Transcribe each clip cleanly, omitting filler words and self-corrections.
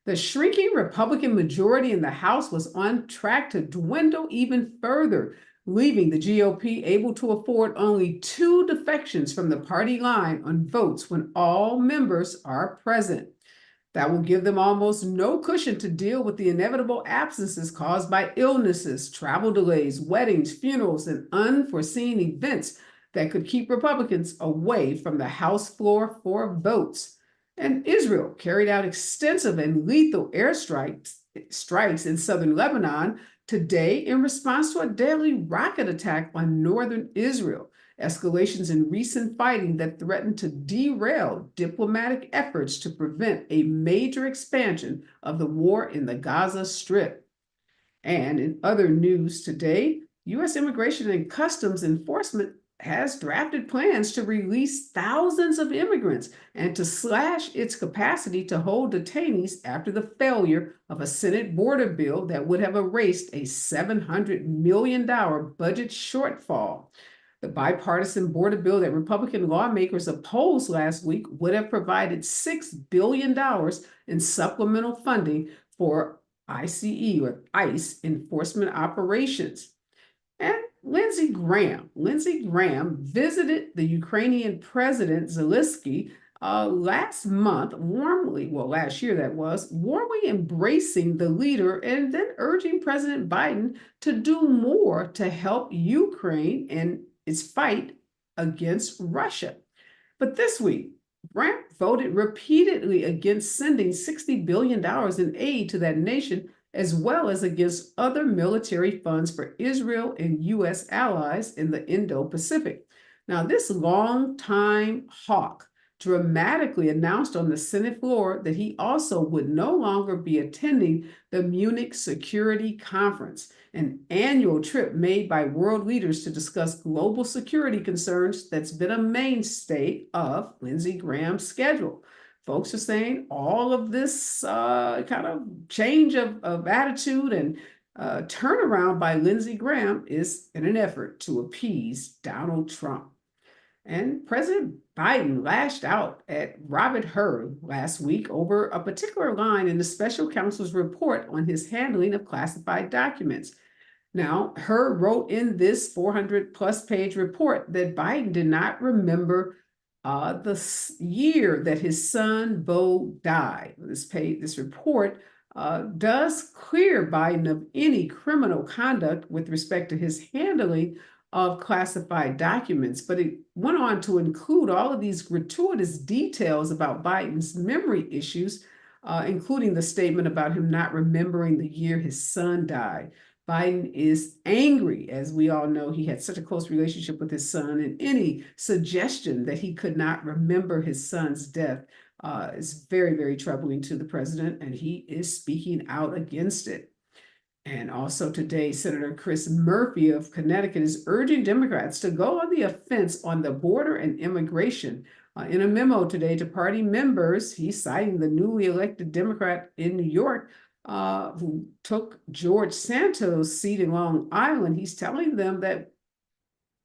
The shrinking Republican majority in the House was on track to dwindle even further, leaving the GOP able to afford only two defections from the party line on votes when all members are present. That will give them almost no cushion to deal with the inevitable absences caused by illnesses, travel delays, weddings, funerals, and unforeseen events that could keep Republicans away from the House floor for votes. And Israel carried out extensive and lethal strikes in southern Lebanon today in response to a deadly rocket attack on northern Israel. Escalations in recent fighting that threatened to derail diplomatic efforts to prevent a major expansion of the war in the Gaza Strip. And in other news today, U.S. Immigration and Customs Enforcement has drafted plans to release thousands of immigrants and to slash its capacity to hold detainees after the failure of a Senate border bill that would have erased a $700 million budget shortfall. The bipartisan border bill that Republican lawmakers opposed last week would have provided $6 billion in supplemental funding for ICE or ICE enforcement operations. And Lindsey Graham visited the Ukrainian President Zelensky last year that was, warmly embracing the leader and then urging President Biden to do more to help Ukraine in its fight against Russia. But this week, Graham voted repeatedly against sending $60 billion in aid to that nation, as well as against other military funds for Israel and U.S. allies in the Indo-Pacific. Now, this longtime hawk dramatically announced on the Senate floor that he also would no longer be attending the Munich Security Conference, an annual trip made by world leaders to discuss global security concerns that's been a mainstay of Lindsey Graham's schedule. Folks are saying all of this kind of change of attitude and turnaround by Lindsey Graham is in an effort to appease Donald Trump. And President Biden lashed out at Robert Hur last week over a particular line in the special counsel's report on his handling of classified documents. Now, Hur wrote in this 400 plus page report that Biden did not remember the year that his son Beau died. This report does clear Biden of any criminal conduct with respect to his handling of classified documents, but it went on to include all of these gratuitous details about Biden's memory issues, including the statement about him not remembering the year his son died. Biden is angry. As we all know, he had such a close relationship with his son, and any suggestion that he could not remember his son's death is very, very troubling to the president, and he is speaking out against it. And also today, Senator Chris Murphy of Connecticut is urging Democrats to go on the offense on the border and immigration. In a memo today to party members, he's citing the newly elected Democrat in New York who took George Santos' seat in Long Island. He's telling them that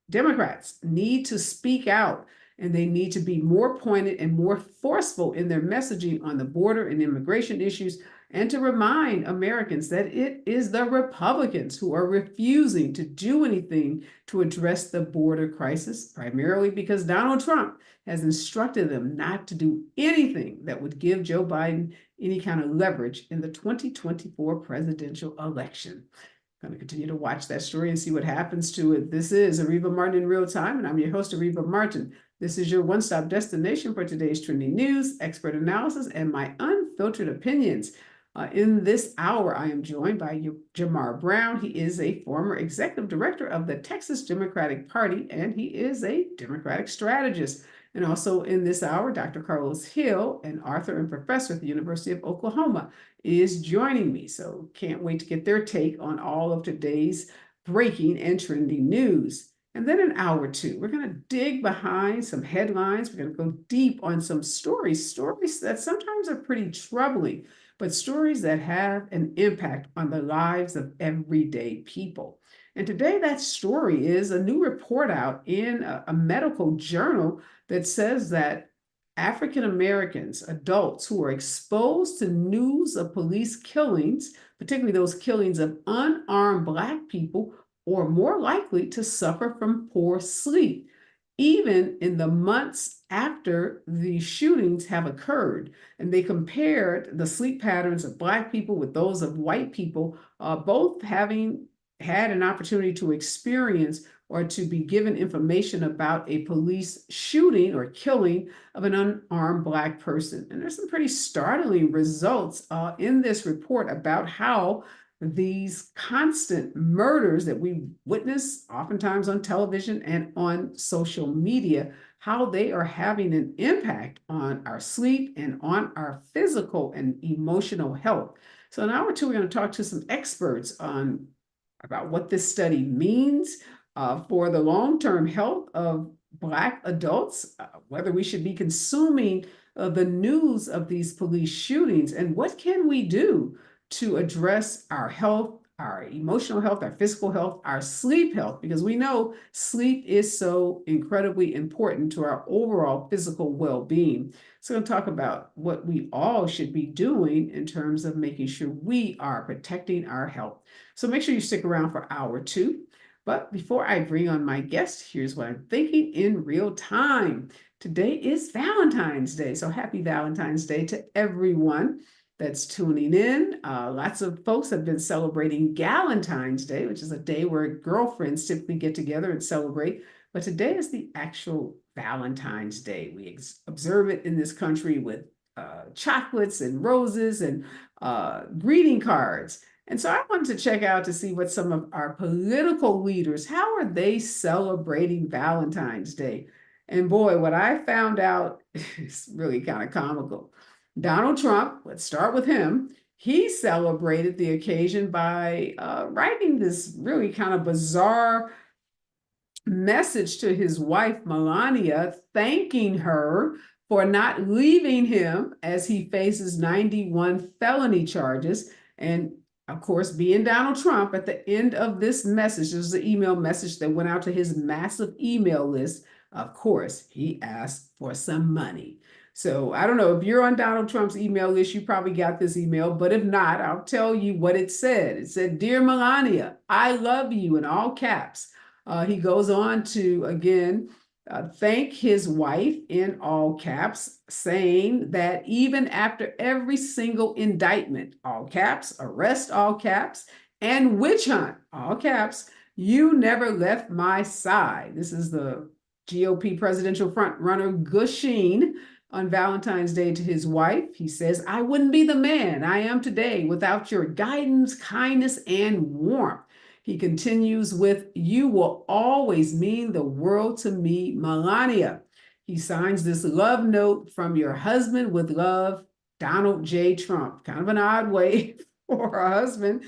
Democrats need to speak out and they need to be more pointed and more forceful in their messaging on the border and immigration issues, and to remind Americans that it is the Republicans who are refusing to do anything to address the border crisis, primarily because Donald Trump has instructed them not to do anything that would give Joe Biden any kind of leverage in the 2024 presidential election. I'm going to continue to watch that story and see what happens to it. This is Areva Martin in real time, and I'm your host, Areva Martin. This is your one-stop destination for today's trending news, expert analysis, and my unfiltered opinions. In this hour, I am joined by Jamar Brown. He is a former executive director of the Texas Democratic Party, and he is a Democratic strategist. And also in this hour, Dr. Carlos Hill, an author and professor at the University of Oklahoma, is joining me. So can't wait to get their take on all of today's breaking and trending news. And then in hour two, we're going to dig behind some headlines. We're going to go deep on some stories that sometimes are pretty troubling, but stories that have an impact on the lives of everyday people. And today that story is a new report out in a medical journal that says that African Americans, adults who are exposed to news of police killings, particularly those killings of unarmed Black people, are more likely to suffer from poor sleep, even in the months after the shootings have occurred. And they compared the sleep patterns of Black people with those of white people, both having had an opportunity to experience or to be given information about a police shooting or killing of an unarmed Black person. And there's some pretty startling results in this report about how these constant murders that we witness oftentimes on television and on social media, how they are having an impact on our sleep and on our physical and emotional health. So in an hour or two, we're going to talk to some experts on about what this study means for the long-term health of Black adults, whether we should be consuming the news of these police shootings, and what can we do to address our health, our emotional health, our physical health, our sleep health, because we know sleep is so incredibly important to our overall physical well-being. So I'm going to talk about what we all should be doing in terms of making sure we are protecting our health. So make sure you stick around for hour two. But before I bring on my guest, here's what I'm thinking in real time. Today is Valentine's Day. So happy Valentine's Day to everyone that's tuning in. Lots of folks have been celebrating Galentine's Day, which is a day where girlfriends typically get together and celebrate. But today is the actual Valentine's Day. We observe it in this country with chocolates and roses and greeting cards. And so I wanted to check out to see what some of our political leaders, how are they celebrating Valentine's Day? And boy, what I found out is really kind of comical. Donald Trump, let's start with him. He celebrated the occasion by writing this really kind of bizarre message to his wife, Melania, thanking her for not leaving him as he faces 91 felony charges. And of course, being Donald Trump, at the end of this message, there's an email message that went out to his massive email list. Of course, he asked for some money. So I don't know if you're on Donald Trump's email list, you probably got this email, but if not, I'll tell you what it said. It said, "Dear Melania, I love you," in all caps. He goes on to, again, thank his wife in all caps, saying that even after every single indictment, all caps, arrest, all caps, and witch hunt, all caps, you never left my side. This is the GOP presidential frontrunner gushing on Valentine's Day to his wife. He says, "I wouldn't be the man I am today without your guidance, kindness, and warmth." He continues with, "You will always mean the world to me, Melania." He signs this love note, "From your husband with love, Donald J. Trump." Kind of an odd way for a husband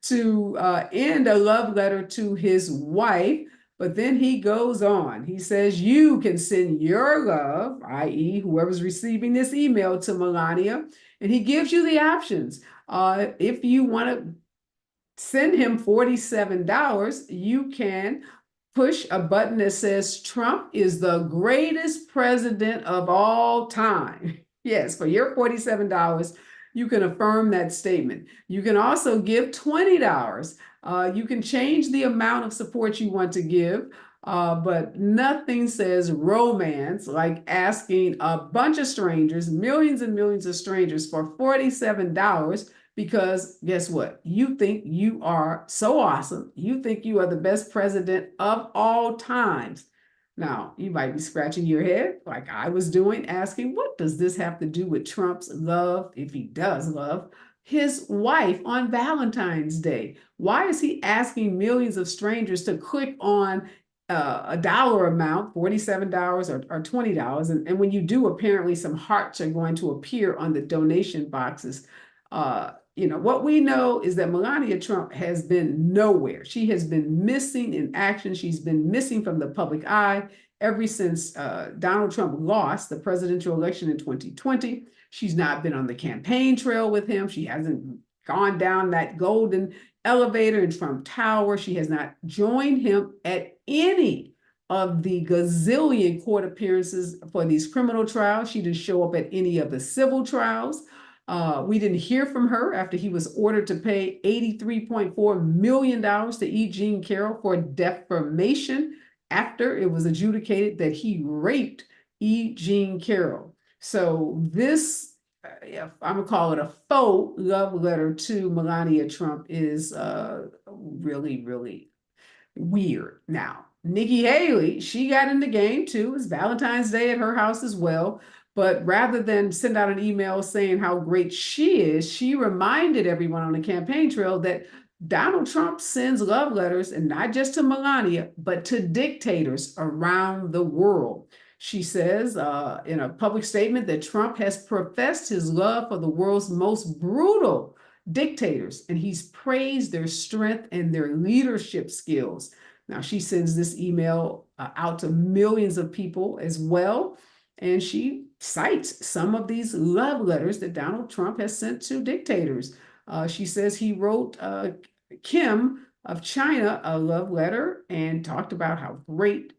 to end a love letter to his wife. But then he goes on. He says, "You can send your love," i.e., whoever's receiving this email, to Melania. And he gives you the options. If you want to send him $47, you can push a button that says, "Trump is the greatest president of all time." Yes, for your $47, you can affirm that statement. You can also give $20. You can change the amount of support you want to give, but nothing says romance like asking a bunch of strangers, millions and millions of strangers, for $47. Because guess what? You think you are so awesome. You think you are the best president of all times. Now, you might be scratching your head like I was doing, asking, what does this have to do with Trump's love, if he does love, his wife on Valentine's Day? Why is he asking millions of strangers to click on a dollar amount, $47 or $20? And when you do, apparently some hearts are going to appear on the donation boxes. What we know is that Melania Trump has been nowhere. She has been missing in action. She's been missing from the public eye ever since Donald Trump lost the presidential election in 2020. She's not been on the campaign trail with him. She hasn't gone down that golden elevator in Trump Tower. She has not joined him at any of the gazillion court appearances for these criminal trials. She didn't show up at any of the civil trials. We didn't hear from her after he was ordered to pay $83.4 million to E. Jean Carroll for defamation after it was adjudicated that he raped E. Jean Carroll. So this, I'm gonna call it a faux love letter to Melania Trump, is really, really weird. Now, Nikki Haley, she got in the game too. It's Valentine's Day at her house as well. But rather than send out an email saying how great she is, she reminded everyone on the campaign trail that Donald Trump sends love letters, and not just to Melania, but to dictators around the world. She says in a public statement that Trump has professed his love for the world's most brutal dictators, and he's praised their strength and their leadership skills. Now, she sends this email out to millions of people as well, and she cites some of these love letters that Donald Trump has sent to dictators. She says he wrote Kim of China a love letter and talked about how great,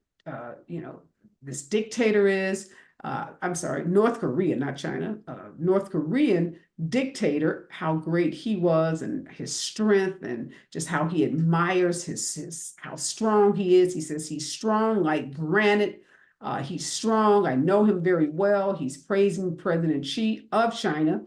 this dictator is. I'm sorry, North Korea, not China, North Korean dictator, how great he was and his strength, and just how he admires his how strong he is. He says he's strong like granite. He's strong. I know him very well. He's praising President Xi of China.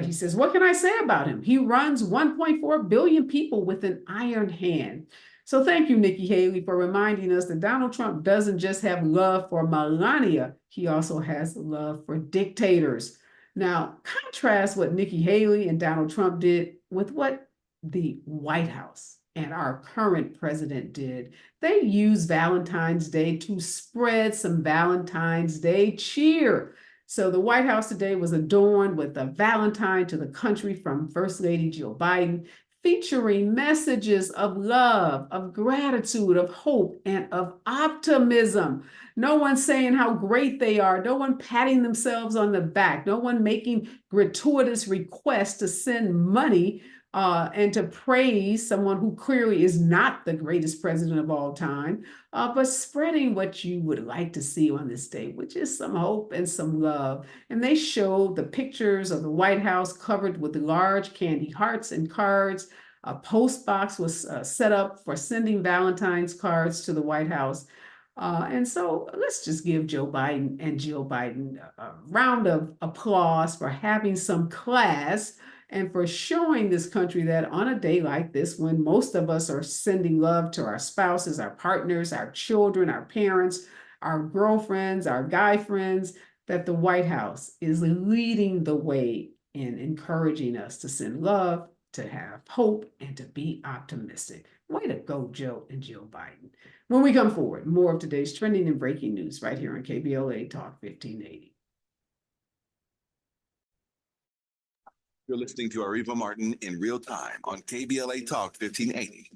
He says, what can I say about him? He runs 1.4 billion people with an iron hand. So thank you, Nikki Haley, for reminding us that Donald Trump doesn't just have love for Melania, he also has love for dictators. Now, contrast what Nikki Haley and Donald Trump did with what the White House and our current president did. They used Valentine's Day to spread some Valentine's Day cheer. So the White House today was adorned with a Valentine to the country from First Lady Jill Biden, featuring messages of love, of gratitude, of hope, and of optimism. No one saying how great they are. No one patting themselves on the back. No one making gratuitous requests to send money and to praise someone who clearly is not the greatest president of all time, but spreading what you would like to see on this day, which is some hope and some love. And they showed the pictures of the White House covered with large candy hearts and cards. A post box was set up for sending Valentine's cards to the White House. And so let's just give Joe Biden and Jill Biden a round of applause for having some class and for showing this country that on a day like this, when most of us are sending love to our spouses, our partners, our children, our parents, our girlfriends, our guy friends, that the White House is leading the way in encouraging us to send love, to have hope, and to be optimistic. Way to go, Joe and Jill Biden. When we come forward, more of today's trending and breaking news right here on KBLA Talk 1580. You're listening to Areva Martin in real time on KBLA Talk 1580.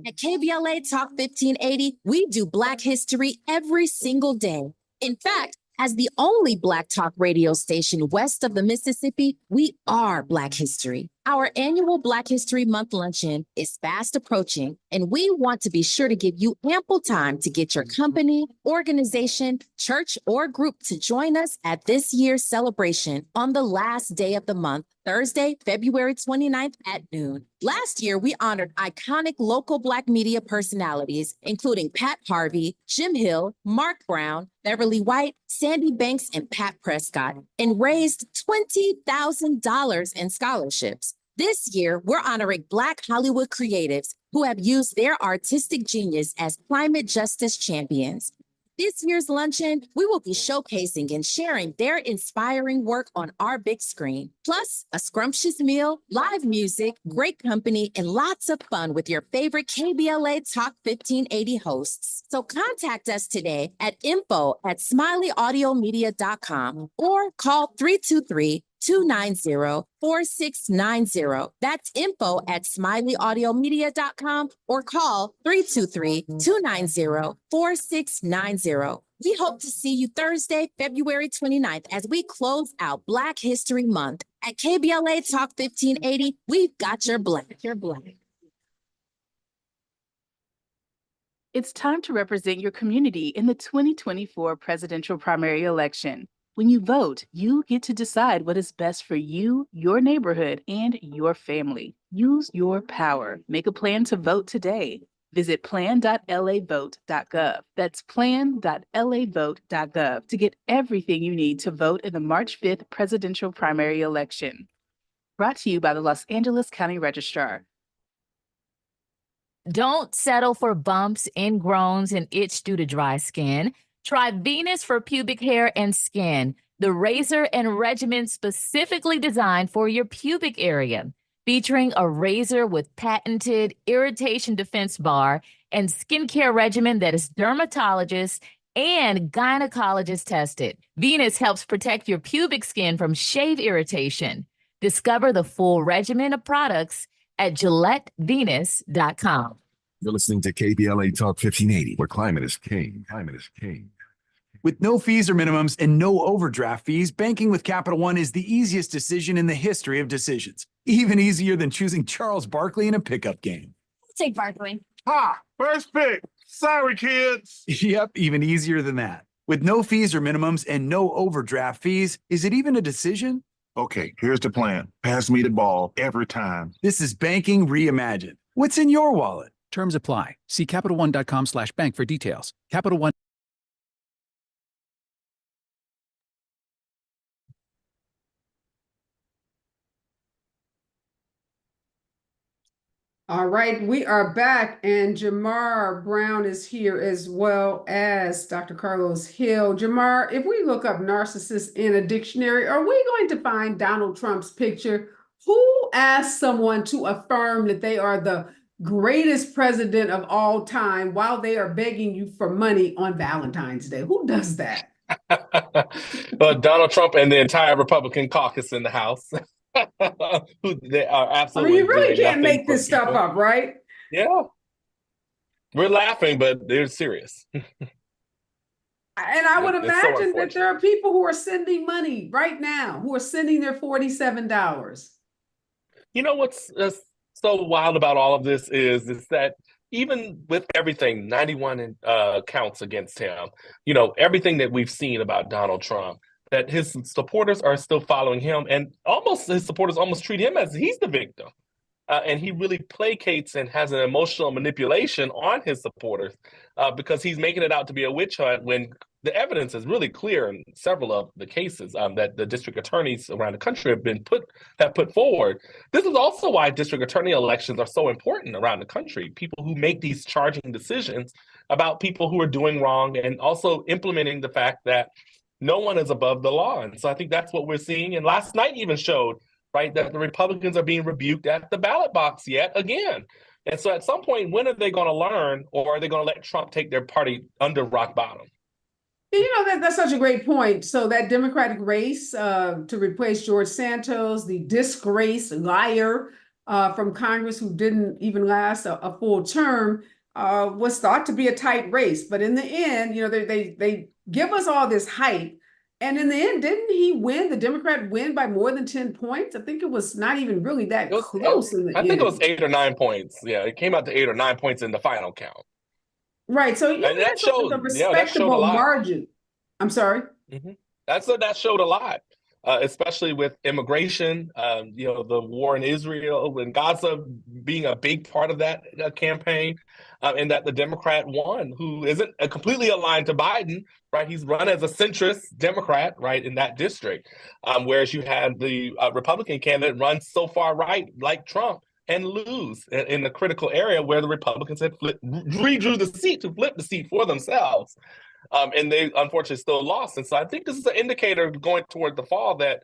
At KBLA Talk 1580, we do Black history every single day. In fact, as the only Black talk radio station west of the Mississippi, we are Black history. Our annual Black History Month luncheon is fast approaching, and we want to be sure to give you ample time to get your company, organization, church, or group to join us at this year's celebration on the last day of the month, Thursday, February 29th at noon. Last year, we honored iconic local Black media personalities, including Pat Harvey, Jim Hill, Mark Brown, Beverly White, Sandy Banks, and Pat Prescott, and raised $20,000 in scholarships. This year, we're honoring Black Hollywood creatives who have used their artistic genius as climate justice champions. This year's luncheon, we will be showcasing and sharing their inspiring work on our big screen, plus a scrumptious meal, live music, great company, and lots of fun with your favorite KBLA Talk 1580 hosts. So contact us today at info@smileyAudiomedia.com or call 323-290-4690. That's info@smileyAudiomedia.com or call 323-290-4690. We hope to see you Thursday, February 29th, as we close out Black History Month. At KBLA Talk 1580, we've got your Black. Your Black. It's time to represent your community in the 2024 presidential primary election. When you vote, you get to decide what is best for you, your neighborhood, and your family. Use your power. Make a plan to vote today. Visit plan.lavote.gov. That's plan.lavote.gov to get everything you need to vote in the March 5th presidential primary election. Brought to you by the Los Angeles County Registrar. Don't settle for bumps, ingrowns, and itch due to dry skin. Try Venus for pubic hair and skin, the razor and regimen specifically designed for your pubic area, featuring a razor with patented irritation defense bar and skincare regimen that is dermatologist and gynecologist tested. Venus helps protect your pubic skin from shave irritation. Discover the full regimen of products at GilletteVenus.com. You're listening to KBLA Talk 1580, where climate is king. Climate is king. With no fees or minimums and no overdraft fees, banking with Capital One is the easiest decision in the history of decisions. Even easier than choosing Charles Barkley in a pickup game. Take Barkley. Ha! First pick. Sorry, kids. Yep, even easier than that. With no fees or minimums and no overdraft fees, is it even a decision? Okay, here's the plan. Pass me the ball every time. This is banking reimagined. What's in your wallet? Terms apply. See CapitalOne.com/bank for details. Capital One. All right, we are back, and Jamar Brown is here as well as Dr. Carlos Hill. Jamar, if we look up narcissist in a dictionary, are we going to find Donald Trump's picture? Who asked someone to affirm that they are the greatest president of all time while they are begging you for money on Valentine's Day? Who does that? Donald Trump and the entire Republican caucus in the House. Who they are absolutely. You really can't make this stuff up, right? Yeah. We're laughing, but they're serious. And I would imagine that there are people who are sending money right now, who are sending their $47. You know what's so wild about all of this is that even with everything, 91 counts against him, everything that we've seen about Donald Trump, that his supporters are still following him, and his supporters almost treat him as he's the victim. And he really placates and has an emotional manipulation on his supporters because he's making it out to be a witch hunt when the evidence is really clear in several of the cases that the district attorneys around the country have put forward. This is also why district attorney elections are so important around the country. People who make these charging decisions about people who are doing wrong, and also implementing the fact that no one is above the law. And so I think that's what we're seeing. And last night even showed, right, that the Republicans are being rebuked at the ballot box yet again. And so at some point, when are they going to learn, or are they going to let Trump take their party under rock bottom? That's such a great point. So that Democratic race to replace George Santos, the disgraced liar from Congress who didn't even last a full term, was thought to be a tight race. But in the end, they give us all this hype. And in the end, didn't he win? The Democrat win by more than 10 points? I think it was not even really that close in the end. I think it was 8 or 9 points. Yeah, it came out to 8 or 9 points in the final count. Right. So that showed a respectable margin. I'm sorry. Mm-hmm. That showed a lot, especially with immigration, the war in Israel and Gaza being a big part of that campaign, and that the Democrat won, who isn't completely aligned to Biden, right? He's run as a centrist Democrat, right, in that district, whereas you had the Republican candidate run so far right like Trump and lose in the critical area where the Republicans had redrew the seat to flip the seat for themselves. And they unfortunately still lost. And so I think this is an indicator going toward the fall that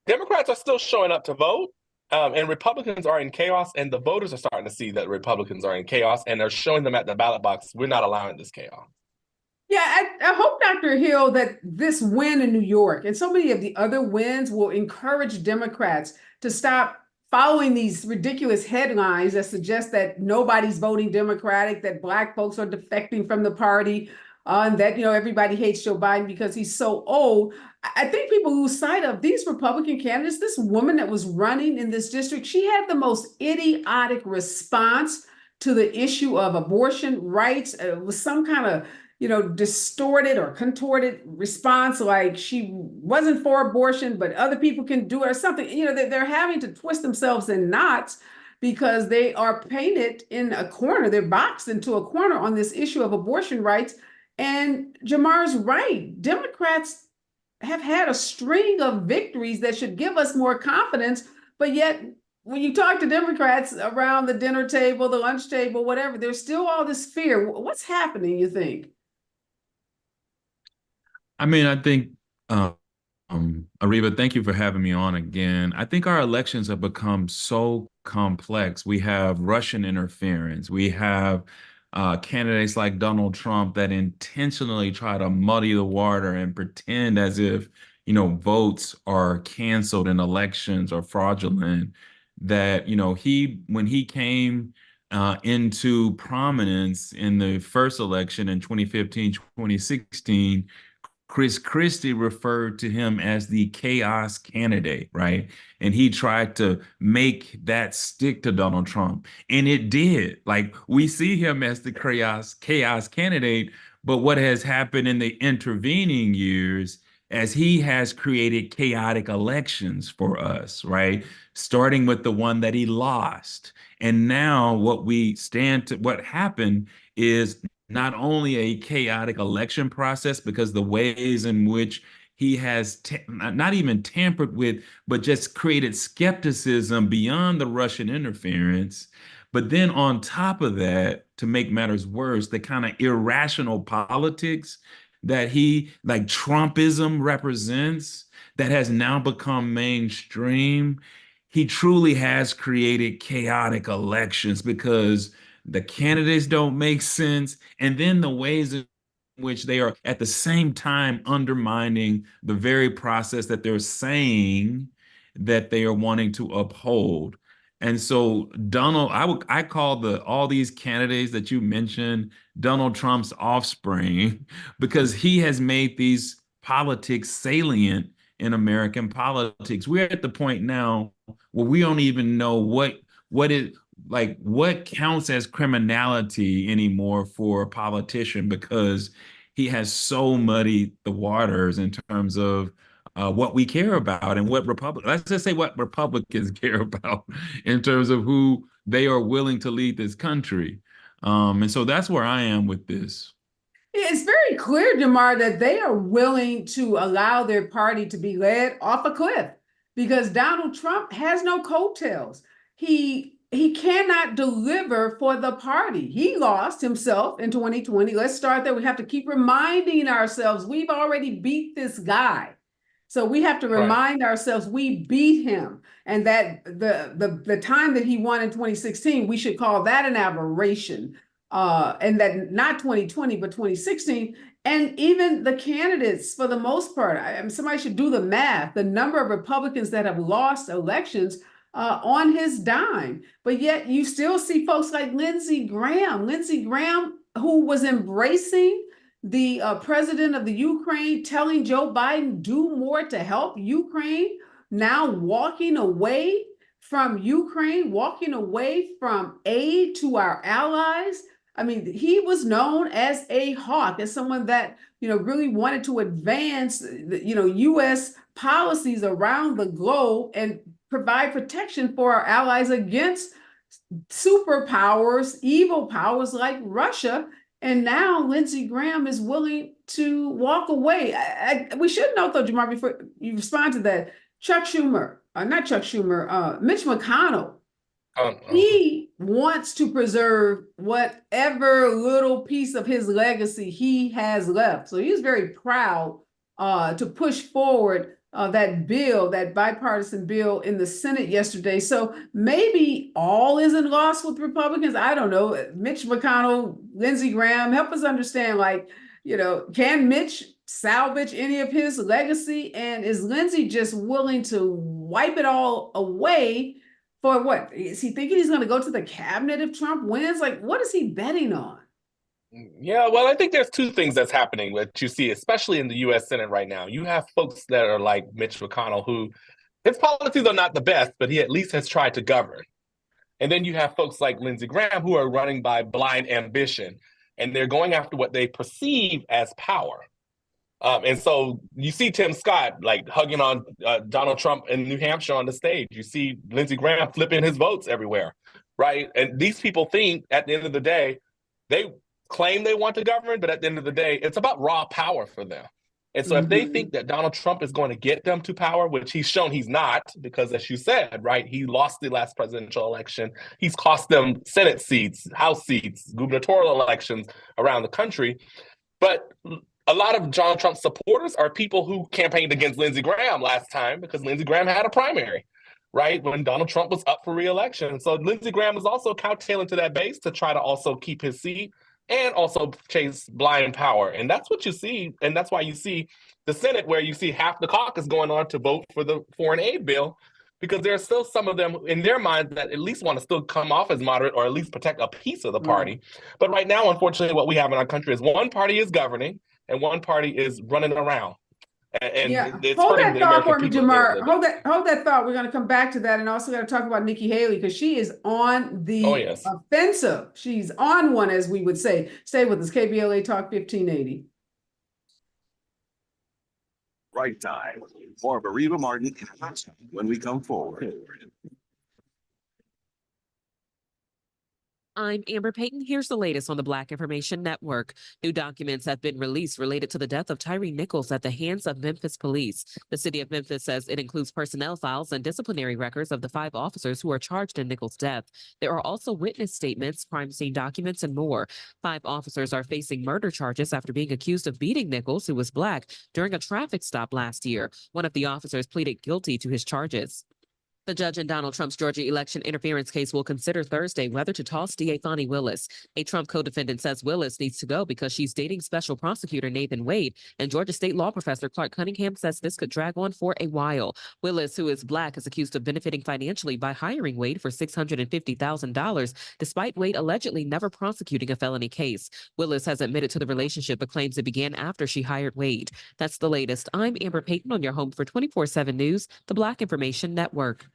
Democrats are still showing up to vote, and Republicans are in chaos, and the voters are starting to see that Republicans are in chaos, and they're showing them at the ballot box, we're not allowing this chaos. Yeah, I hope, Dr. Hill, that this win in New York and so many of the other wins will encourage Democrats to stop following these ridiculous headlines that suggest that nobody's voting Democratic, that Black folks are defecting from the party. and that, everybody hates Joe Biden because he's so old. I think people lose sight of these Republican candidates. This woman that was running in this district, she had the most idiotic response to the issue of abortion rights. It was some kind of, distorted or contorted response, like she wasn't for abortion, but other people can do it or something. They're having to twist themselves in knots because they are painted in a corner. They're boxed into a corner on this issue of abortion rights. And Jamar's right. Democrats have had a string of victories that should give us more confidence, but yet when you talk to Democrats around the dinner table, the lunch table, whatever, there's still all this fear. What's happening, you think? I mean, I think, Areva, thank you for having me on again. I think our elections have become so complex. We have Russian interference. We have candidates like Donald Trump that intentionally try to muddy the water and pretend as if, votes are canceled in elections or fraudulent. That, when he came into prominence in the first election in 2015, 2016, Chris Christie referred to him as the chaos candidate, right? And he tried to make that stick to Donald Trump. And it did. Like, we see him as the chaos candidate, but what has happened in the intervening years as he has created chaotic elections for us, right? Starting with the one that he lost. And now what happened is not only a chaotic election process, because the ways in which he has not even tampered with, but just created skepticism beyond the Russian interference. But then on top of that, to make matters worse, the kind of irrational politics that like Trumpism represents, that has now become mainstream. He truly has created chaotic elections because the candidates don't make sense, and then the ways in which they are at the same time undermining the very process that they're saying that they are wanting to uphold. And so Donald, I call all these candidates that you mentioned Donald Trump's offspring because he has made these politics salient in American politics. We're at the point now where we don't even know what counts as criminality anymore for a politician, because he has so muddied the waters in terms of what we care about and let's just say what Republicans care about in terms of who they are willing to lead this country. And so that's where I am with this. It's very clear, Jamar, that they are willing to allow their party to be led off a cliff because Donald Trump has no coattails. He cannot deliver for the party. He lost himself in 2020. Let's start there. We have to keep reminding ourselves we've already beat this guy. So we have to remind ourselves we beat him, and that the time that he won in 2016, we should call that an aberration. And that not 2020, but 2016. And even the candidates, for the most part, somebody should do the math, the number of Republicans that have lost elections on his dime. But yet you still see folks like Lindsey Graham, who was embracing the president of the Ukraine, telling Joe Biden, do more to help Ukraine, now walking away from Ukraine, walking away from aid to our allies. I mean, he was known as a hawk, as someone that, really wanted to advance, U.S. policies around the globe and provide protection for our allies against superpowers, evil powers like Russia. And now Lindsey Graham is willing to walk away. We should note, though, Jamar, before you respond to that, Mitch McConnell, he wants to preserve whatever little piece of his legacy he has left. So he's very proud to push forward that bill, that bipartisan bill in the Senate yesterday. So maybe all isn't lost with Republicans. I don't know. Mitch McConnell, Lindsey Graham, help us understand, can Mitch salvage any of his legacy? And is Lindsey just willing to wipe it all away for what? Is he thinking he's going to go to the cabinet if Trump wins? What is he betting on? Yeah, well, I think there's two things that's happening that you see, especially in the U.S. Senate right now. You have folks that are like Mitch McConnell, who his policies are not the best, but he at least has tried to govern. And then you have folks like Lindsey Graham who are running by blind ambition, and they're going after what they perceive as power. And so you see Tim Scott like hugging on Donald Trump in New Hampshire on the stage. You see Lindsey Graham flipping his votes everywhere, right? And these people think at the end of the day, they claim they want to govern, but at the end of the day, it's about raw power for them. And so if they think that Donald Trump is going to get them to power, which he's shown he's not, because as you said, right, he lost the last presidential election. He's cost them Senate seats, House seats, gubernatorial elections around the country. But a lot of Donald Trump's supporters are people who campaigned against Lindsey Graham last time because Lindsey Graham had a primary, right, when Donald Trump was up for re-election. So Lindsey Graham is also cowtailing to that base to try to also keep his seat and also chase blind power. And that's what you see. And that's why you see the Senate, where you see half the caucus going on to vote for the foreign aid bill, because there are still some of them in their minds that at least want to still come off as moderate or at least protect a piece of the party. But right now, unfortunately, what we have in our country is one party is governing and one party is running around. And yeah, it's hold hurting that the thought American for me, people. Jamar. Hold that thought. We're going to come back to that, and also got to talk about Nikki Haley because she is on the offensive. She's on one, as we would say. Stay with us, KBLA Talk 1580. Right time. More of Areva Martin when we come forward. I'm Amber Payton. Here's the latest on the Black Information Network. New documents have been released related to the death of Tyree Nichols at the hands of Memphis police. The city of Memphis says it includes personnel files and disciplinary records of the 5 officers who are charged in Nichols' death. There are also witness statements, crime scene documents, and more. 5 officers are facing murder charges after being accused of beating Nichols, who was Black, during a traffic stop last year. One of the officers pleaded guilty to his charges. The judge in Donald Trump's Georgia election interference case will consider Thursday whether to toss DA Fani Willis. A Trump co-defendant says Willis needs to go because she's dating special prosecutor Nathan Wade, and Georgia state law professor Clark Cunningham says this could drag on for a while. Willis, who is Black, is accused of benefiting financially by hiring Wade for $650,000, despite Wade allegedly never prosecuting a felony case. Willis has admitted to the relationship but claims it began after she hired Wade. That's the latest. I'm Amber Payton on your home for 24/7 News, the Black Information Network.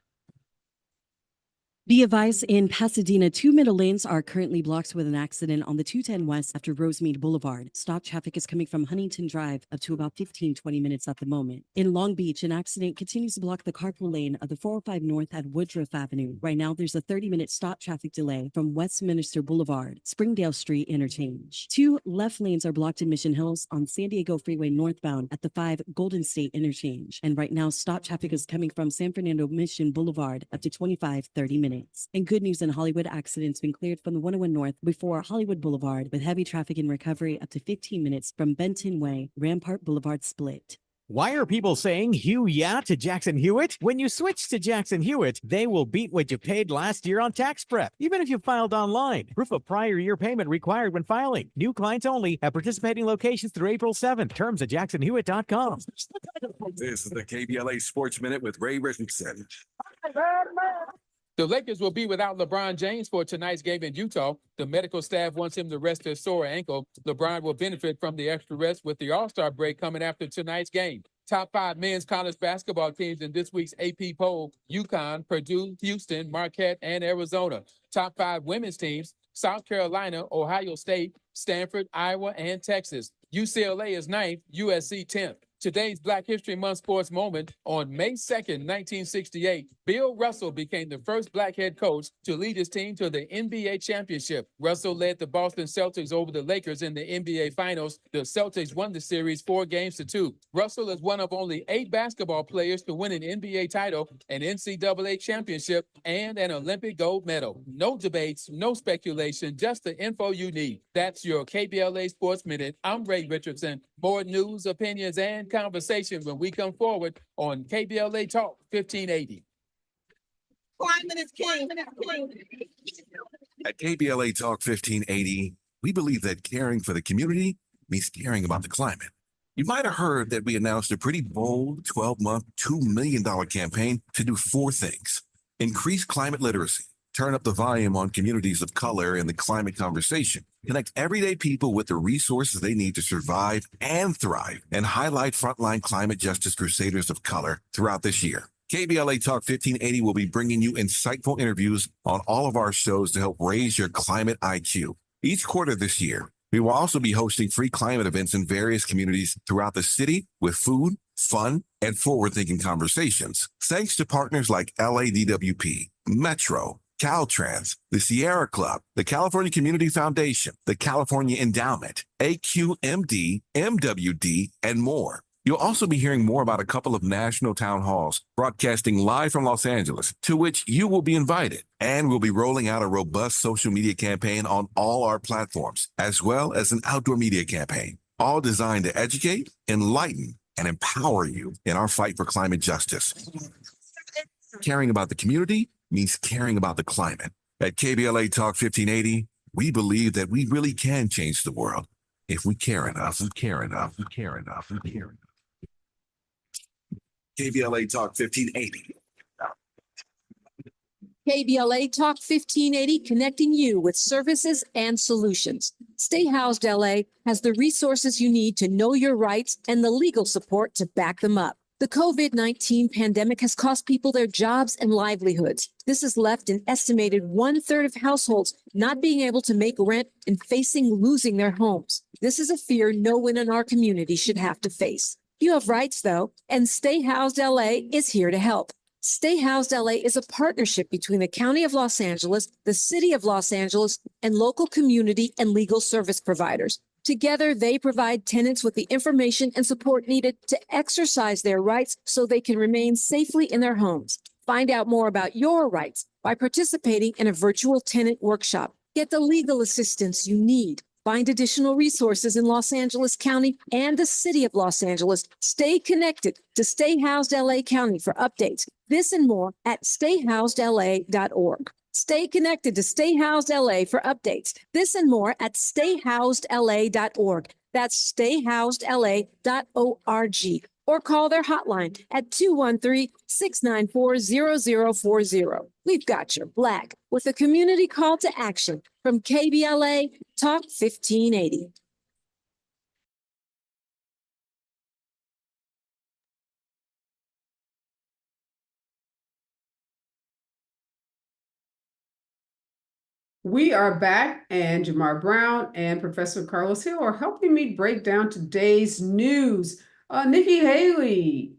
Be advised, in Pasadena, 2 middle lanes are currently blocked with an accident on the 210 West after Rosemead Boulevard. Stop traffic is coming from Huntington Drive up to about 15-20 minutes at the moment. In Long Beach, an accident continues to block the carpool lane of the 405 North at Woodruff Avenue. Right now, there's a 30-minute stop traffic delay from Westminster Boulevard, Springdale Street interchange. 2 left lanes are blocked in Mission Hills on San Diego Freeway northbound at the 5 Golden State interchange. And right now, stop traffic is coming from San Fernando Mission Boulevard up to 25-30 minutes. And good news in Hollywood, accidents been cleared from the 101 North before Hollywood Boulevard with heavy traffic in recovery up to 15 minutes from Benton Way, Rampart Boulevard split. Why are people saying Hugh yeah to Jackson Hewitt? When you switch to Jackson Hewitt, they will beat what you paid last year on tax prep, even if you filed online. Proof of prior year payment required when filing. New clients only at participating locations through April 7th. Terms at jacksonhewitt.com. This is the KBLA Sports Minute with Ray Richardson. The Lakers will be without LeBron James for tonight's game in Utah. The medical staff wants him to rest his sore ankle. LeBron will benefit from the extra rest with the All-Star break coming after tonight's game. Top 5 men's college basketball teams in this week's AP poll: UConn, Purdue, Houston, Marquette, and Arizona. Top 5 women's teams: South Carolina, Ohio State, Stanford, Iowa, and Texas. UCLA is 9th, USC 10th. Today's Black History Month sports moment: on May 2nd, 1968, Bill Russell became the first Black head coach to lead his team to the NBA championship. Russell led the Boston Celtics over the Lakers in the NBA Finals. The Celtics won the series 4-2. Russell is one of only 8 basketball players to win an NBA title, an NCAA championship, and an Olympic gold medal. No debates, no speculation, just the info you need. That's your KBLA Sports Minute. I'm Ray Richardson. More news, opinions, and conversation when we come forward on KBLA Talk 1580. At KBLA Talk 1580, we believe that caring for the community means caring about the climate. You might have heard that we announced a pretty bold 12-month, $2 million campaign to do 4 things: increase climate literacy, Turn up the volume on communities of color in the climate conversation. Connect everyday people with the resources they need to survive and thrive, and highlight frontline climate justice crusaders of color throughout this year. KBLA Talk 1580 will be bringing you insightful interviews on all of our shows to help raise your climate IQ. Each quarter this year, we will also be hosting free climate events in various communities throughout the city with food, fun, and forward-thinking conversations. Thanks to partners like LADWP, Metro, Caltrans, the Sierra Club, the California Community Foundation, the California Endowment, AQMD, MWD, and more. You'll also be hearing more about a couple of national town halls broadcasting live from Los Angeles, to which you will be invited. And we'll be rolling out a robust social media campaign on all our platforms, as well as an outdoor media campaign, all designed to educate, enlighten, and empower you in our fight for climate justice. Caring about the community means caring about the climate. At KBLA Talk 1580, we believe that we really can change the world if we care enough, we care enough, we care enough, we care enough. KBLA Talk 1580. KBLA Talk 1580, connecting you with services and solutions. Stay Housed LA has the resources you need to know your rights and the legal support to back them up. The COVID-19 pandemic has cost people their jobs and livelihoods. This has left an estimated 1/3 of households not being able to make rent and facing losing their homes. This is a fear no one in our community should have to face. You have rights, though, and Stay Housed LA is here to help. Stay Housed LA is a partnership between the County of Los Angeles, the City of Los Angeles, and local community and legal service providers. Together, they provide tenants with the information and support needed to exercise their rights so they can remain safely in their homes. Find out more about your rights by participating in a virtual tenant workshop. Get the legal assistance you need. Find additional resources in Los Angeles County and the City of Los Angeles. Stay connected to Stay Housed LA County for updates. This and more at stayhousedla.org. Stay connected to Stay Housed LA for updates. This and more at stayhousedla.org. That's stayhousedla.org. Or call their hotline at 213-694-0040. We've got your black with a community call to action from KBLA Talk 1580. We are back, and Jamar Brown and Professor Carlos Hill are helping me break down today's news. Nikki Haley,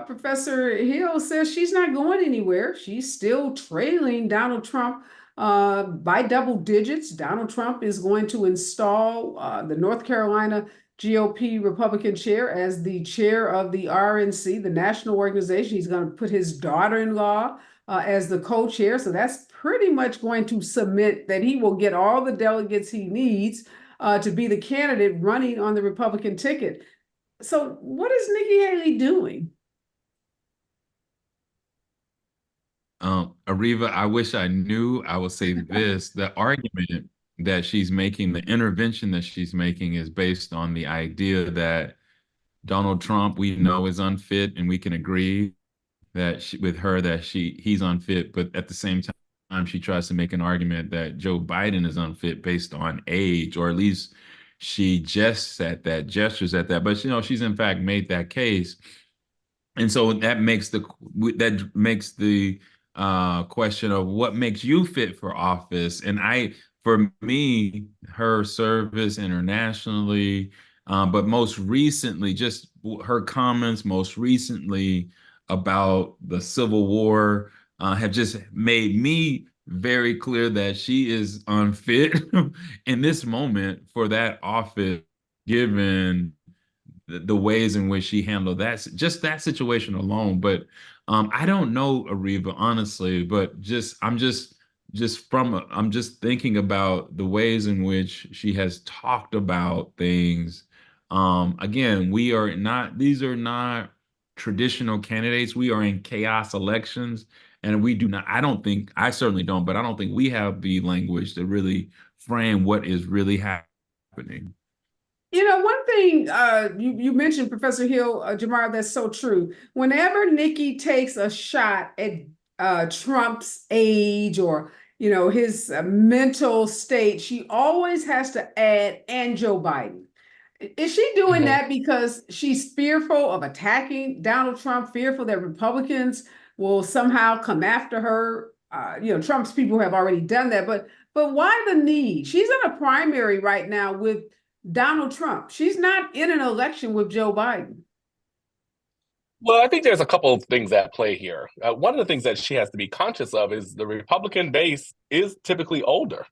Professor Hill says she's not going anywhere. She's still trailing Donald Trump by double digits. Donald Trump is going to install the North Carolina GOP Republican chair as the chair of the RNC, the national organization. He's going to put his daughter-in-law as the co-chair. So that's pretty much going to submit that he will get all the delegates he needs to be the candidate running on the Republican ticket. So what is Nikki Haley doing? Areva, I wish I knew. I will say this: the argument that she's making, the intervention that she's making, is based on the idea that Donald Trump, we know, is unfit, and we can agree that he's unfit. But at the same time, she tries to make an argument that Joe Biden is unfit based on age, or at least she gestures at that. But she's in fact made that case, and so that makes the question of what makes you fit for office. And for me, her service internationally, but most recently, just her comments most recently about the Civil War have just made me very clear that she is unfit in this moment for that office, given the ways in which she handled that situation alone. But I don't know, Areva, honestly, but I'm just thinking about the ways in which she has talked about things. Again, these are not traditional candidates. We are in chaos elections, and we do not, I certainly don't, but I don't think we have the language to really frame what is really happening. One thing you mentioned, Professor Hill, Jamar, that's so true. Whenever Nikki takes a shot at Trump's age or his mental state, she always has to add and Joe Biden. Is she doing that because she's fearful of attacking Donald Trump, fearful that Republicans will somehow come after her? Trump's people have already done that, but why the need? She's in a primary right now with Donald Trump. She's not in an election with Joe Biden. Well, I think there's a couple of things at play here. One of the things that she has to be conscious of is the Republican base is typically older.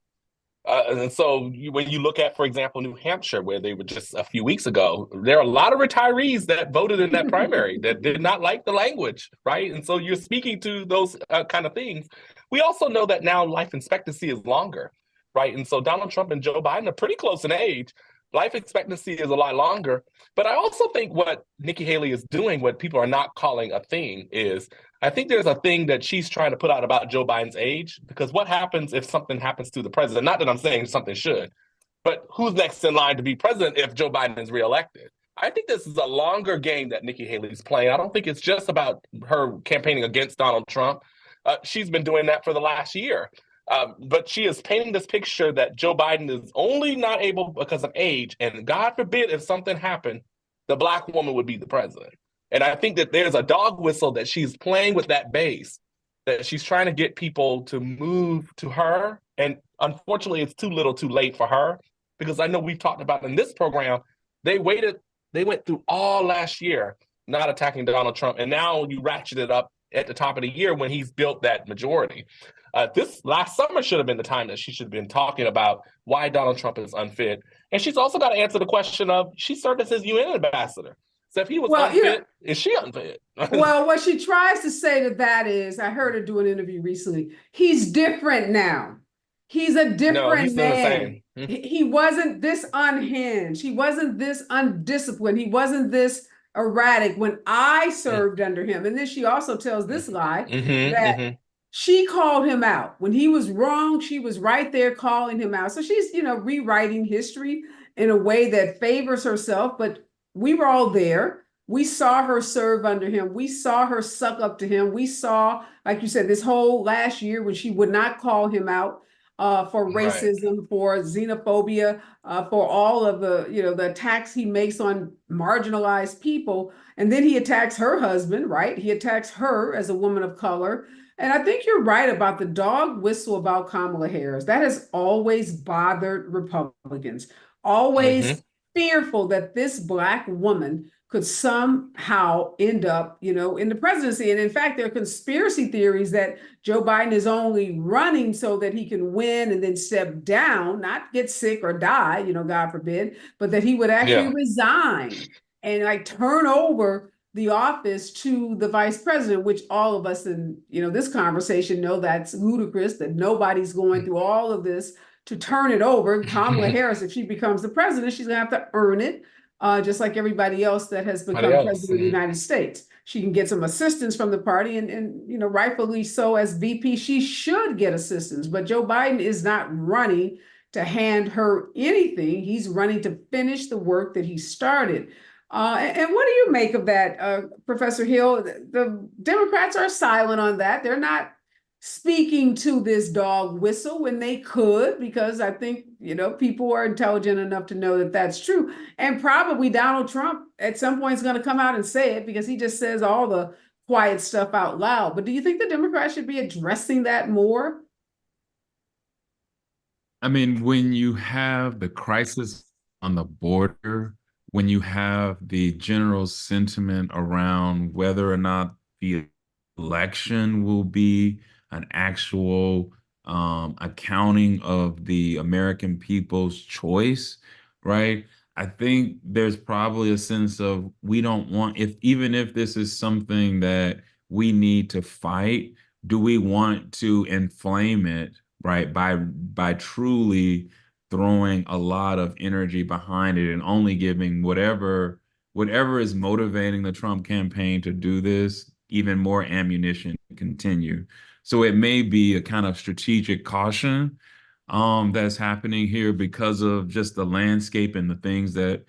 And so when you look at, for example, New Hampshire, where they were just a few weeks ago, there are a lot of retirees that voted in that primary that did not like the language, right? And so you're speaking to those kind of things. We also know that now life expectancy is longer, right? And so Donald Trump and Joe Biden are pretty close in age. Life expectancy is a lot longer. But I also think what Nikki Haley is doing, what people are not calling a thing, is I think there's a thing that she's trying to put out about Joe Biden's age, because what happens if something happens to the president? Not that I'm saying something should, but who's next in line to be president if Joe Biden is reelected? I think this is a longer game that Nikki Haley's playing. I don't think it's just about her campaigning against Donald Trump. She's been doing that for the last year. But she is painting this picture that Joe Biden is only not able because of age. And God forbid if something happened, the Black woman would be the president. And I think that there's a dog whistle that she's playing with that base, that she's trying to get people to move to her. And unfortunately, it's too little too late for her, because I know we've talked about in this program, they went through all last year not attacking Donald Trump. And now you ratchet it up at the top of the year when he's built that majority. This last summer should have been the time that she should have been talking about why Donald Trump is unfit. And she's also got to answer the question of, she served as his UN ambassador. So if he was unfit, is she unfit? Well, what she tries to say to that is, I heard her do an interview recently, he's different now. He's a different man. He wasn't this unhinged. He wasn't this undisciplined. He wasn't this erratic when I served under him. And then she also tells this lie that she called him out. When he was wrong, she was right there calling him out. So she's, rewriting history in a way that favors herself, but we were all there. We saw her serve under him. We saw her suck up to him. We saw, like you said, this whole last year when she would not call him out for racism, for xenophobia, for all of the attacks he makes on marginalized people. And then he attacks her husband, right? He attacks her as a woman of color. And I think you're right about the dog whistle about Kamala Harris. That has always bothered Republicans, always fearful that this Black woman could somehow end up, in the presidency. And in fact, there are conspiracy theories that Joe Biden is only running so that he can win and then step down, not get sick or die, God forbid, but that he would actually resign and turn over the office to the vice president, which all of us in, this conversation know that's ludicrous, that nobody's going through all of this to turn it over. Kamala Harris, if she becomes the president, she's going to have to earn it, just like everybody else that has become president of the United States. She can get some assistance from the party, and rightfully so, as VP, she should get assistance. But Joe Biden is not running to hand her anything. He's running to finish the work that he started. And what do you make of that, Professor Hill? The Democrats are silent on that. They're not speaking to this dog whistle when they could, because I think, people are intelligent enough to know that that's true. And probably Donald Trump at some point is going to come out and say it, because he just says all the quiet stuff out loud. But do you think the Democrats should be addressing that more? I mean, when you have the crisis on the border, when you have the general sentiment around whether or not the election will be an actual accounting of the American people's choice, right? I think there's probably a sense of, we don't want, even if this is something that we need to fight, do we want to inflame it, right, by truly throwing a lot of energy behind it and only giving whatever is motivating the Trump campaign to do this even more ammunition to continue. So it may be a kind of strategic caution that's happening here because of just the landscape and the things that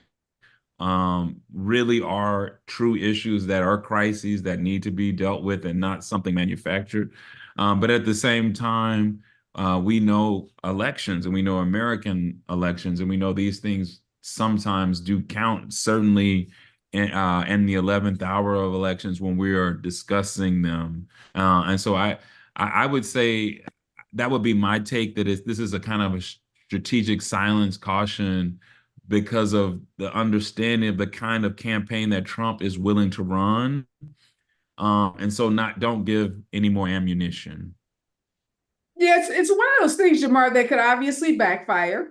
really are true issues, that are crises that need to be dealt with and not something manufactured. But at the same time, We know elections and we know American elections, and we know these things sometimes do count, certainly in the 11th hour of elections when we are discussing them. And so I would say that would be my take, that this is a kind of a strategic silence caution because of the understanding of the kind of campaign that Trump is willing to run. And so don't give any more ammunition. Yeah, it's one of those things, Jamar, that could obviously backfire.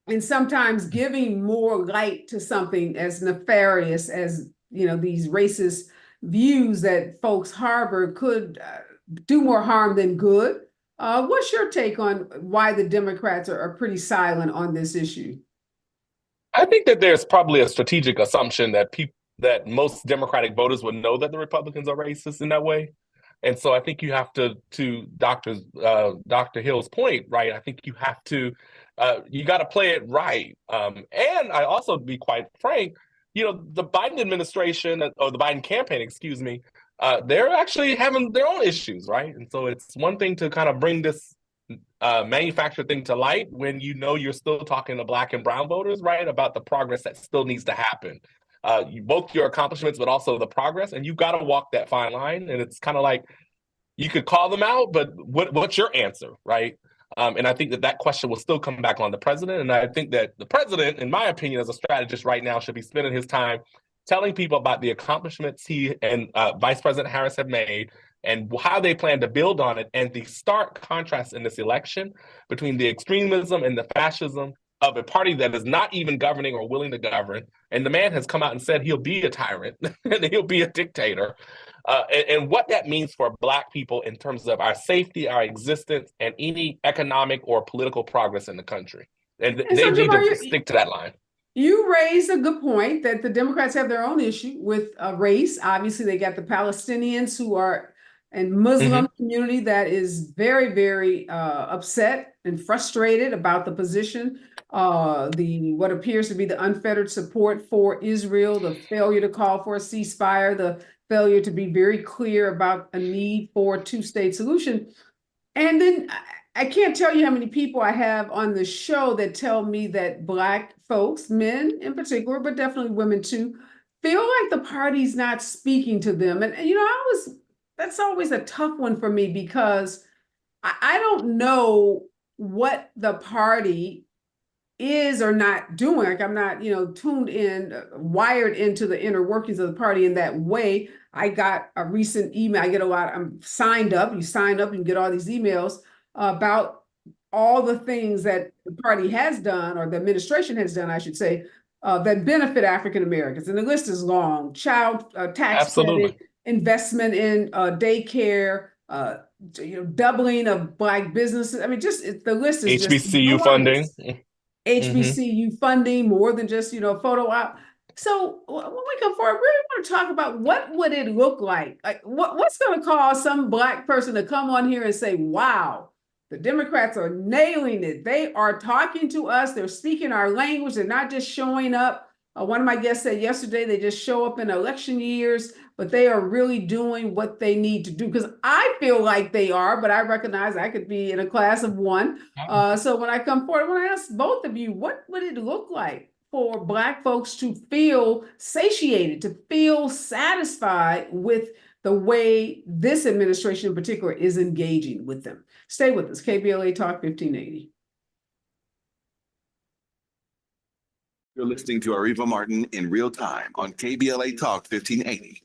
And sometimes giving more light to something as nefarious as, these racist views that folks harbor could do more harm than good. What's your take on why the Democrats are pretty silent on this issue? I think that there's probably a strategic assumption that that most Democratic voters would know that the Republicans are racist in that way. And so I think you have to Dr. Hill's point, right? I think you have to, you got to play it right. And I also, to be quite frank, the Biden administration, or the Biden campaign, excuse me, they're actually having their own issues, right? And so it's one thing to kind of bring this manufactured thing to light when you're still talking to Black and brown voters, right, about the progress that still needs to happen. Both your accomplishments, but also the progress, and you've got to walk that fine line. And it's kind of like you could call them out, but what's your answer, right? And I think that question will still come back on the president. And I think that the president, in my opinion, as a strategist right now, should be spending his time telling people about the accomplishments he and Vice President Harris have made and how they plan to build on it, and the stark contrast in this election between the extremism and the fascism of a party that is not even governing or willing to govern. And the man has come out and said he'll be a tyrant and he'll be a dictator. And what that means for Black people in terms of our safety, our existence, and any economic or political progress in the country. And they need to stick to that line. You raised a good point that the Democrats have their own issue with race. Obviously, they got the Palestinians who are and Muslim community that is very, very upset and frustrated about the position, what appears to be the unfettered support for Israel, the failure to call for a ceasefire, the failure to be very clear about a need for a two-state solution. And then I can't tell you how many people I have on the show that tell me that Black folks, men in particular, but definitely women too, feel like the party's not speaking to them. And that's always a tough one for me because I don't know what the party is or not doing. Like I'm not, tuned in, wired into the inner workings of the party in that way. I got a recent email. I get a lot. I'm signed up. You sign up and get all these emails about all the things that the party has done, or the administration has done, I should say, that benefit African Americans. And the list is long. Child tax credit, investment in daycare, doubling of Black businesses. I mean, the list is HBCU funding. HBCU funding, more than just, photo op. So when we come forward, we really want to talk about what would it look like? Like what's going to cause some Black person to come on here and say, wow, the Democrats are nailing it. They are talking to us. They're speaking our language. They're not just showing up. One of my guests said yesterday, they just show up in election years, but they are really doing what they need to do. Because I feel like they are, but I recognize I could be in a class of one. So when I come forward, I want to ask both of you, what would it look like for Black folks to feel satiated, to feel satisfied with the way this administration in particular is engaging with them? Stay with us. KBLA Talk 1580. You're listening to Areva Martin in real time on KBLA Talk 1580.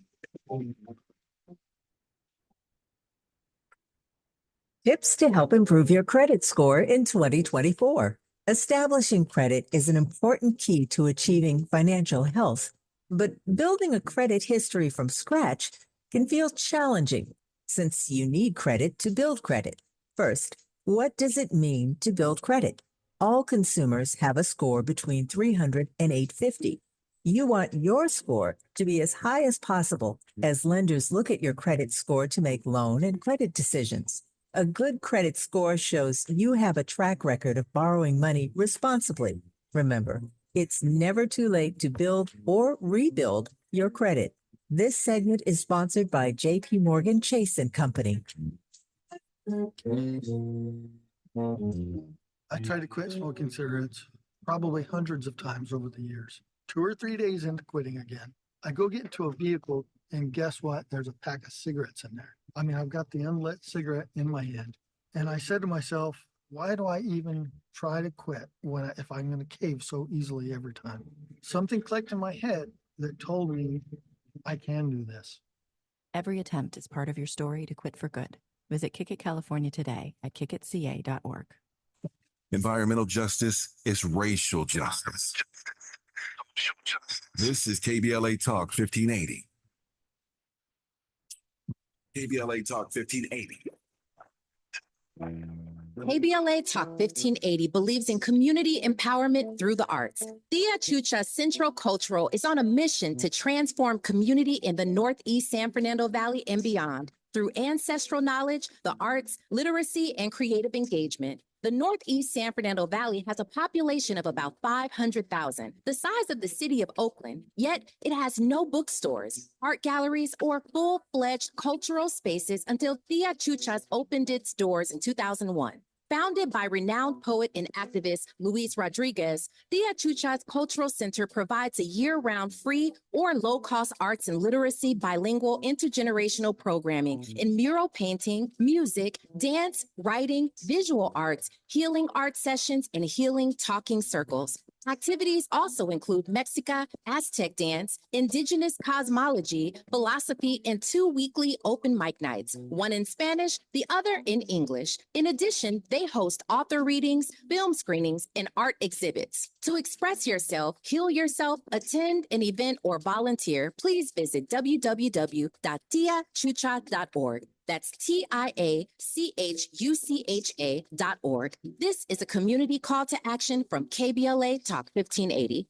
Tips to help improve your credit score in 2024. Establishing credit is an important key to achieving financial health, but building a credit history from scratch can feel challenging since you need credit to build credit. First, what does it mean to build credit? All consumers have a score between 300 and 850. You want your score to be as high as possible as lenders look at your credit score to make loan and credit decisions. A good credit score shows you have a track record of borrowing money responsibly. Remember, it's never too late to build or rebuild your credit. This segment is sponsored by JP Morgan Chase & Company. I tried to quit smoking cigarettes probably hundreds of times over the years. 2 or 3 days into quitting again, I go get into a vehicle and guess what? There's a pack of cigarettes in there. I mean, I've got the unlit cigarette in my hand. And I said to myself, why do I even try to quit if I'm going to cave so easily every time? Something clicked in my head that told me I can do this. Every attempt is part of your story to quit for good. Visit Kick It California today at kickitca.org. Environmental justice is racial justice. This is KBLA Talk 1580. KBLA Talk 1580. KBLA Talk 1580 believes in community empowerment through the arts. Tia Chucha Central Cultural is on a mission to transform community in the Northeast San Fernando Valley and beyond through ancestral knowledge, the arts, literacy, and creative engagement. The Northeast San Fernando Valley has a population of about 500,000, the size of the city of Oakland, yet it has no bookstores, art galleries, or full-fledged cultural spaces until Tia Chuchas opened its doors in 2001. Founded by renowned poet and activist Luis Rodriguez, Tia Chucha's Cultural Center provides a year-round free or low-cost arts and literacy bilingual intergenerational programming in mural painting, music, dance, writing, visual arts, healing art sessions, and healing talking circles. Activities also include Mexica, Aztec dance, indigenous cosmology, philosophy, and 2 weekly open mic nights, one in Spanish, the other in English. In addition, they host author readings, film screenings, and art exhibits. To express yourself, heal yourself, attend an event, or volunteer, please visit www.tiachucha.org. That's TIACHUCHA.org. This is a community call to action from KBLA Talk 1580.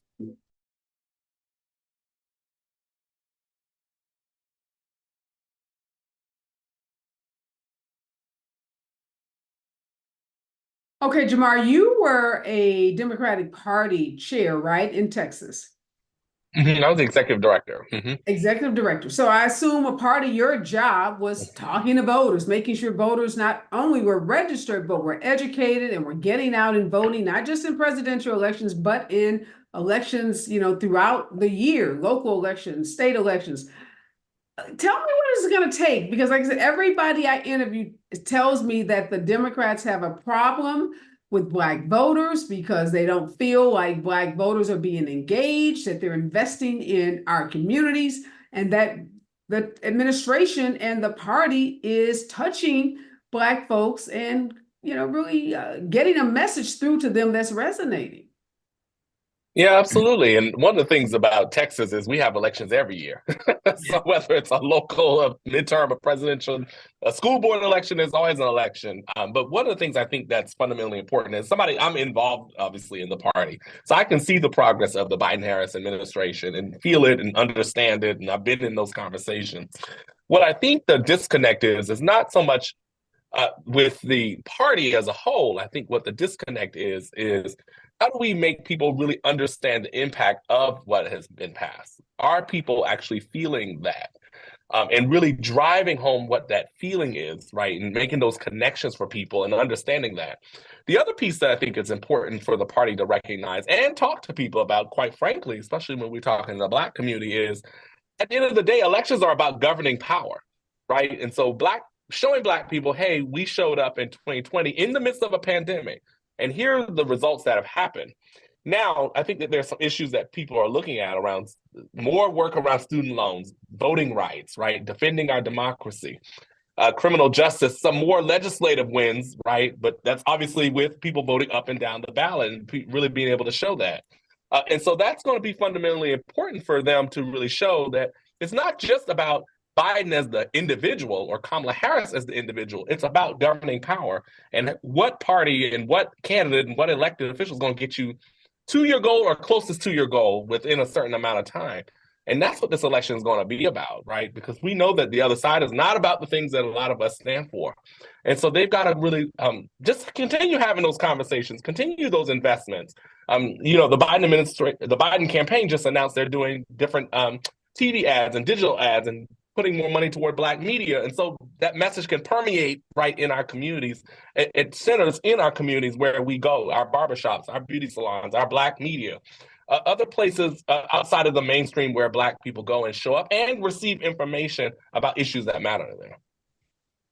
Okay, Jamar, you were a Democratic Party chair, right, in Texas? I was the executive director. Executive director. So I assume a part of your job was talking to voters, making sure voters not only were registered, but were educated and were getting out and voting, not just in presidential elections, but in elections, throughout the year, local elections, state elections. Tell me what it's going to take, because like I said, everybody I interviewed tells me that the Democrats have a problem with Black voters because they don't feel like Black voters are being engaged, that they're investing in our communities, and that the administration and the party is touching Black folks and, really getting a message through to them that's resonating. Yeah, absolutely. And one of the things about Texas is we have elections every year. So whether it's a local, a midterm, a presidential, a school board election, there's always an election. But one of the things I think that's fundamentally important is I'm involved, obviously, in the party. So I can see the progress of the Biden-Harris administration and feel it and understand it. And I've been in those conversations. What I think the disconnect is not so much with the party as a whole. I think what the disconnect is how do we make people really understand the impact of what has been passed? Are people actually feeling that? And really driving home what that feeling is, right? And making those connections for people and understanding that. The other piece that I think is important for the party to recognize and talk to people about, quite frankly, especially when we're talking to the Black community, is at the end of the day, elections are about governing power, right? And so showing Black people, hey, we showed up in 2020 in the midst of a pandemic. And here are the results that have happened. Now, I think that there's some issues that people are looking at around more work around student loans, voting rights, right? Defending our democracy, criminal justice, some more legislative wins, right? But that's obviously with people voting up and down the ballot and really being able to show that. And so that's going to be fundamentally important for them to really show that it's not just about Biden as the individual or Kamala Harris as the individual. It's about governing power and what party and what candidate and what elected official is going to get you to your goal or closest to your goal within a certain amount of time. And that's what this election is going to be about, right? Because we know that the other side is not about the things that a lot of us stand for. And so they've got to really just continue having those conversations, continue those investments. The Biden campaign just announced they're doing different TV ads and digital ads and putting more money toward Black media. And so that message can permeate right in our communities. It centers in our communities where we go, our barbershops, our beauty salons, our Black media. Other places outside of the mainstream where Black people go and show up and receive information about issues that matter to them.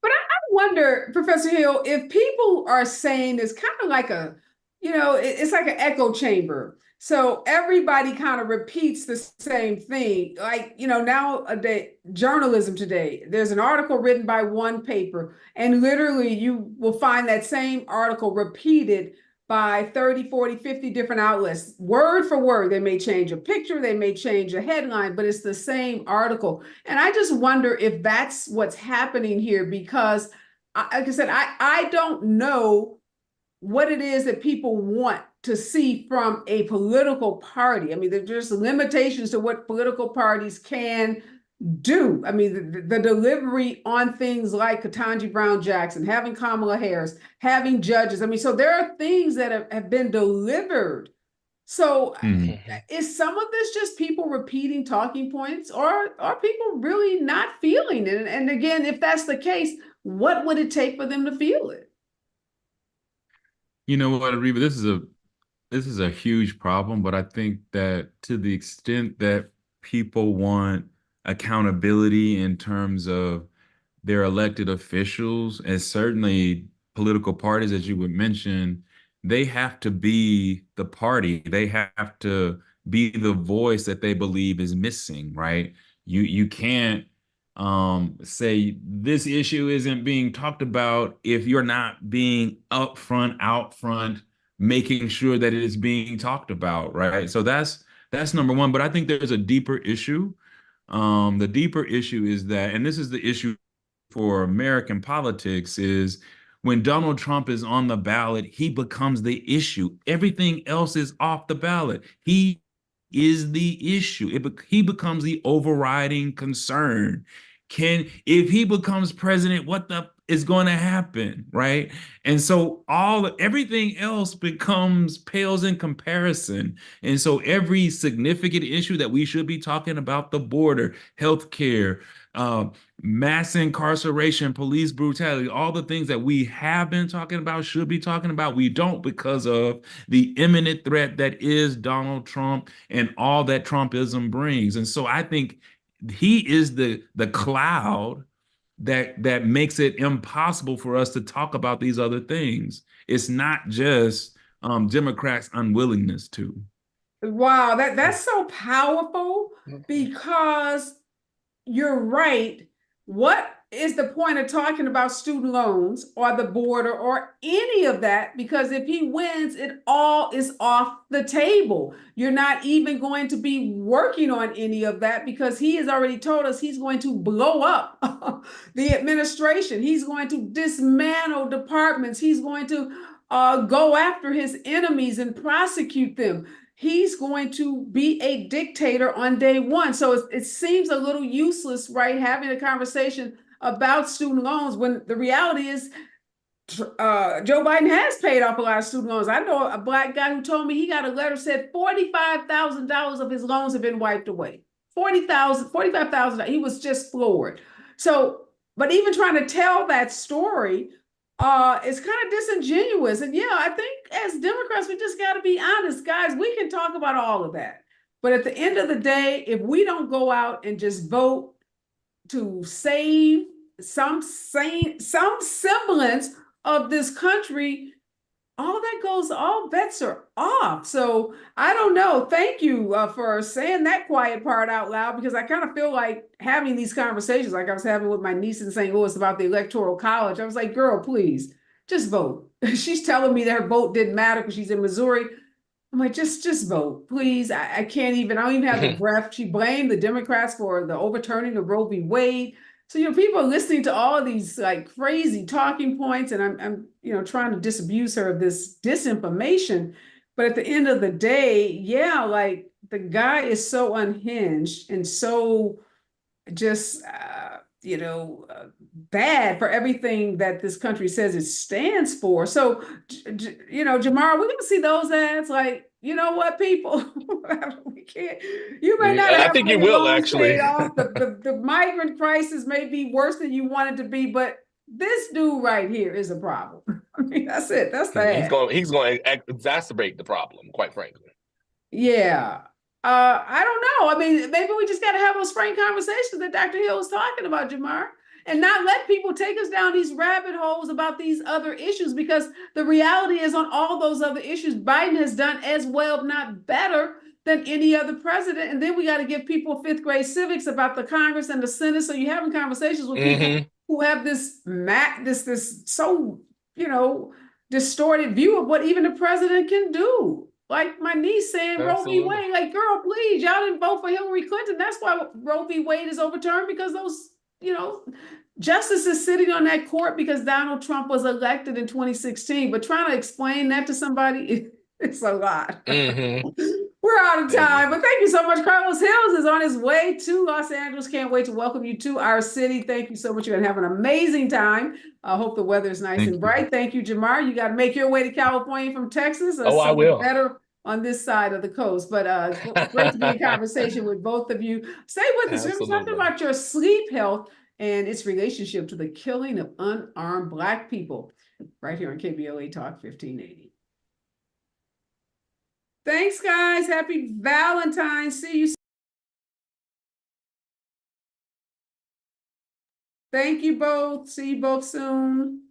But I wonder, Professor Hill, if people are saying it's kind of like it's like an echo chamber. So everybody kind of repeats the same thing. Like, nowadays, journalism today, there's an article written by one paper, and literally you will find that same article repeated by 30, 40, 50 different outlets, word for word. They may change a picture, they may change a headline, but it's the same article. And I just wonder if that's what's happening here, because like I said, I don't know what it is that people want to see from a political party. I mean, there's limitations to what political parties can do. I mean, the delivery on things like Ketanji Brown Jackson, having Kamala Harris, having judges. I mean, so there are things that have been delivered. So is some of this just people repeating talking points, or are people really not feeling it? And again, if that's the case, what would it take for them to feel it? You know what, Areva, this is a huge problem, but I think that to the extent that people want accountability in terms of their elected officials, and certainly political parties, as you would mention, they have to be the party. They have to be the voice that they believe is missing, right? You can't say this issue isn't being talked about if you're not being upfront, out front, making sure that it is being talked about, right? So that's number one. But I think there's a deeper issue. The deeper issue is that, and this is the issue for American politics, is when Donald Trump is on the ballot, he becomes the issue. Everything else is off the ballot. He is the issue. He becomes the overriding concern. If he becomes president, what the is going to happen, right? And so everything else pales in comparison. And so every significant issue that we should be talking about, the border, healthcare, mass incarceration, police brutality, all the things that we have been talking about, should be talking about, we don't, because of the imminent threat that is Donald Trump and all that Trumpism brings. And so I think he is the cloud that makes it impossible for us to talk about these other things. It's not just Democrats' unwillingness to. Wow, that's so powerful, because you're right. What is the point of talking about student loans or the border or any of that? Because if he wins, it all is off the table. You're not even going to be working on any of that, because he has already told us he's going to blow up the administration. He's going to dismantle departments. He's going to go after his enemies and prosecute them. He's going to be a dictator on day one. So it seems a little useless, right, having a conversation about student loans when the reality is Joe Biden has paid off a lot of student loans. I know a Black guy who told me he got a letter said $45,000 of his loans have been wiped away. $45,000. He was just floored. So, but even trying to tell that story it's kind of disingenuous. And yeah, I think as Democrats, we just got to be honest, guys. We can talk about all of that, but at the end of the day, if we don't go out and just vote to save some semblance of this country, all bets are off. So I don't know. Thank you for saying that quiet part out loud, because I kind of feel like having these conversations like I was having with my niece in St. Louis about the Electoral College. I was like, girl, please just vote. She's telling me that her vote didn't matter because she's in Missouri. I'm like, just vote, please. I can't even, I don't even have the breath. She blamed the Democrats for the overturning of Roe v. Wade. So, people are listening to all of these like crazy talking points, and I'm trying to disabuse her of this disinformation. But at the end of the day, yeah, like the guy is so unhinged and so just, bad for everything that this country says it stands for. So, Jamar, we're going to see those ads. Like, you know what, people, we can't. You may not And I have think all you your will loans actually. paid off. The migrant crisis may be worse than you want it to be, but this dude right here is a problem. I mean, that's it. That's the ad. He's going to exacerbate the problem, quite frankly. Yeah. I don't know. I mean, maybe we just got to have those frank conversations that Dr. Hill was talking about, Jamar, and not let people take us down these rabbit holes about these other issues, because the reality is on all those other issues, Biden has done as well, if not better, than any other president. And then we got to give people fifth grade civics about the Congress and the Senate. So you're having conversations with people who have this so, distorted view of what even the president can do. Like my niece saying Roe v. Wade, like, girl, please, y'all didn't vote for Hillary Clinton. That's why Roe v. Wade is overturned, because those, justices sitting on that court because Donald Trump was elected in 2016. But trying to explain that to somebody, it's a lot. We're out of time, but thank you so much. Carlos Hills is on his way to Los Angeles. Can't wait to welcome you to our city. Thank you so much. You're going to have an amazing time. I hope the weather is nice and bright. Thank you, Jamar. You got to make your way to California from Texas. Oh, I will. Better on this side of the coast. But it's great to be in conversation with both of you. Stay with us. We're going to be talking about your sleep health and its relationship to the killing of unarmed Black people right here on KBLA Talk 1580. Thanks, guys. Happy Valentine's. See you. Thank you both. See you both soon.